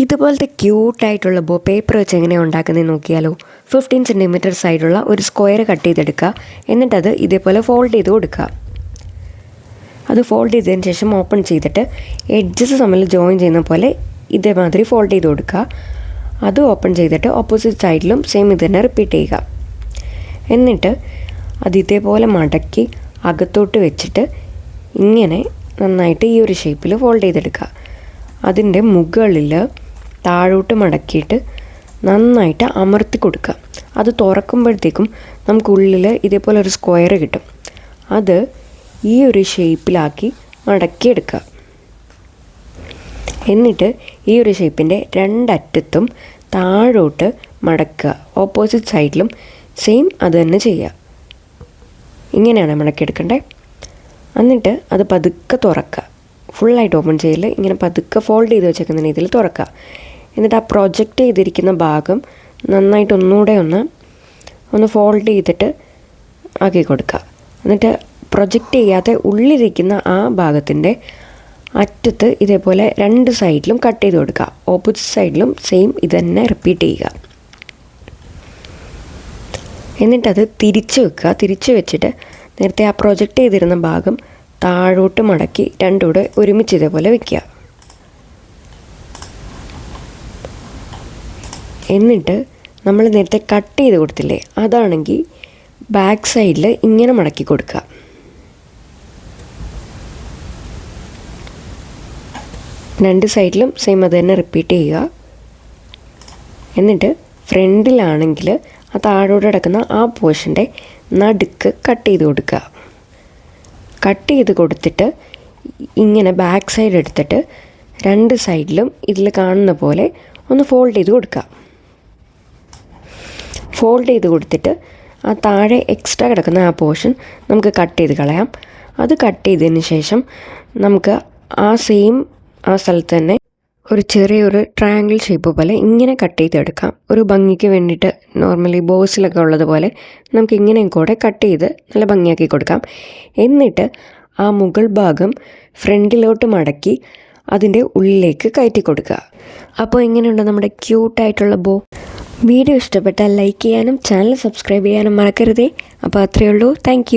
ഇതുപോലത്തെ ക്യൂട്ടായിട്ടുള്ള ബോ പേപ്പർ വെച്ച് എങ്ങനെയാണ് ഉണ്ടാക്കുന്നത് നോക്കിയാലോ. 15 സെൻറ്റിമീറ്റർ സൈഡുള്ള ഒരു സ്ക്വയർ കട്ട് ചെയ്തെടുക്കുക. എന്നിട്ടത് ഇതേപോലെ ഫോൾഡ് ചെയ്ത് കൊടുക്കുക. അത് ഫോൾഡ് ചെയ്തതിന് ശേഷം ഓപ്പൺ ചെയ്തിട്ട് എഡ്ജസ് തമ്മിൽ ജോയിൻ ചെയ്യുന്ന പോലെ ഇതേമാതിരി ഫോൾഡ് ചെയ്ത് കൊടുക്കുക. അത് ഓപ്പൺ ചെയ്തിട്ട് ഓപ്പോസിറ്റ് സൈഡിലും സെയിം ഇത് തന്നെ റിപ്പീറ്റ് ചെയ്യുക. എന്നിട്ട് അത് ഇതേപോലെ മടക്കി അകത്തോട്ട് വെച്ചിട്ട് ഇങ്ങനെ നന്നായിട്ട് ഈ ഒരു ഷേപ്പിൽ ഫോൾഡ് ചെയ്തെടുക്കുക. അതിൻ്റെ മുകളിൽ താഴോട്ട് മടക്കിയിട്ട് നന്നായിട്ട് അമർത്തി കൊടുക്കുക. അത് തുറക്കുമ്പോഴത്തേക്കും നമുക്കുള്ളിൽ ഇതേപോലെ ഒരു സ്ക്വയർ കിട്ടും. അത് ഈ ഒരു ഷേപ്പിലാക്കി മടക്കിയെടുക്കുക. എന്നിട്ട് ഈ ഒരു ഷേപ്പിൻ്റെ രണ്ടറ്റത്തും താഴോട്ട് മടക്കുക. ഓപ്പോസിറ്റ് സൈഡിലും സെയിം അത് തന്നെ ചെയ്യുക. ഇങ്ങനെയാണ് മടക്കിയെടുക്കേണ്ടത്. എന്നിട്ട് അത് പതുക്കെ തുറക്കുക. ഫുള്ളായിട്ട് ഓപ്പൺ ചെയ്യൽ, ഇങ്ങനെ പതുക്കെ ഫോൾഡ് ചെയ്ത് വെച്ചേക്കുന്ന രീതിയിൽ തുറക്കുക. എന്നിട്ട് ആ പ്രൊജക്റ്റ് ചെയ്തിരിക്കുന്ന ഭാഗം നന്നായിട്ട് ഒന്നുകൂടെ ഒന്ന് ഫോൾഡ് ചെയ്തിട്ട് ആക്കി കൊടുക്കുക. എന്നിട്ട് പ്രൊജക്റ്റ് ചെയ്യാതെ ഉള്ളിലിരിക്കുന്ന ആ ഭാഗത്തിൻ്റെ അറ്റത്ത് ഇതേപോലെ രണ്ട് സൈഡിലും കട്ട് ചെയ്ത് കൊടുക്കുക. ഓപ്പോസിറ്റ് സൈഡിലും സെയിം ഇത് തന്നെ റിപ്പീറ്റ് ചെയ്യുക. എന്നിട്ടത് തിരിച്ച് വെക്കുക. തിരിച്ച് വെച്ചിട്ട് നേരത്തെ ആ പ്രൊജക്റ്റ് ചെയ്തിരുന്ന ഭാഗം താഴോട്ട് മടക്കി രണ്ടും കൂടെ ഒരുമിച്ച് ഇതേപോലെ വയ്ക്കുക. എന്നിട്ട് നമ്മൾ നേരത്തെ കട്ട് ചെയ്ത് കൊടുത്തില്ലേ, അതാണെങ്കിൽ ബാക്ക് സൈഡിൽ ഇങ്ങനെ മടക്കി കൊടുക്കുക. രണ്ട് സൈഡിലും സെയിം അത് തന്നെ റിപ്പീറ്റ് ചെയ്യുക. എന്നിട്ട് ഫ്രണ്ടിലാണെങ്കിൽ ആ താഴോട്ട് കിടക്കുന്ന ആ പോർഷൻ്റെ നടുക്ക് കട്ട് ചെയ്ത് കൊടുക്കുക. കട്ട് ചെയ്ത് കൊടുത്തിട്ട് ഇങ്ങനെ ബാക്ക് സൈഡ് എടുത്തിട്ട് രണ്ട് സൈഡിലും ഇതിൽ കാണുന്ന പോലെ ഒന്ന് ഫോൾഡ് ചെയ്ത് കൊടുക്കുക. ഫോൾഡ് ചെയ്ത് കൊടുത്തിട്ട് ആ താഴെ എക്സ്ട്രാ കിടക്കുന്ന ആ പോർഷൻ നമുക്ക് കട്ട് ചെയ്ത് കളയാം. അത് കട്ട് ചെയ്തതിന് ശേഷം നമുക്ക് ആ സ്ഥലത്ത് തന്നെ ഒരു ചെറിയൊരു ട്രയാങ്കിൾ ഷേപ്പ് പോലെ ഇങ്ങനെ കട്ട് ചെയ്തെടുക്കാം. ഒരു ഭംഗിക്ക് വേണ്ടിയിട്ട് നോർമലി ബോസിലൊക്കെ ഉള്ളതുപോലെ നമുക്ക് ഇങ്ങനെയും കൂടെ കട്ട് ചെയ്ത് നല്ല ഭംഗിയാക്കി കൊടുക്കാം. എന്നിട്ട് ആ മുകൾ ഭാഗം ഫ്രണ്ടിലോട്ട് മടക്കി അതിൻ്റെ ഉള്ളിലേക്ക് കയറ്റി കൊടുക്കുക. അപ്പോൾ എങ്ങനെയുണ്ട് നമ്മുടെ ക്യൂട്ടായിട്ടുള്ള ബോ? വീഡിയോ ഇഷ്ടപ്പെട്ടാൽ ലൈക്ക് ചെയ്യാനും ചാനൽ സബ്സ്ക്രൈബ് ചെയ്യാനും മറക്കരുതേ. അപ്പോൾ അത്രയേ ഉള്ളൂ. താങ്ക്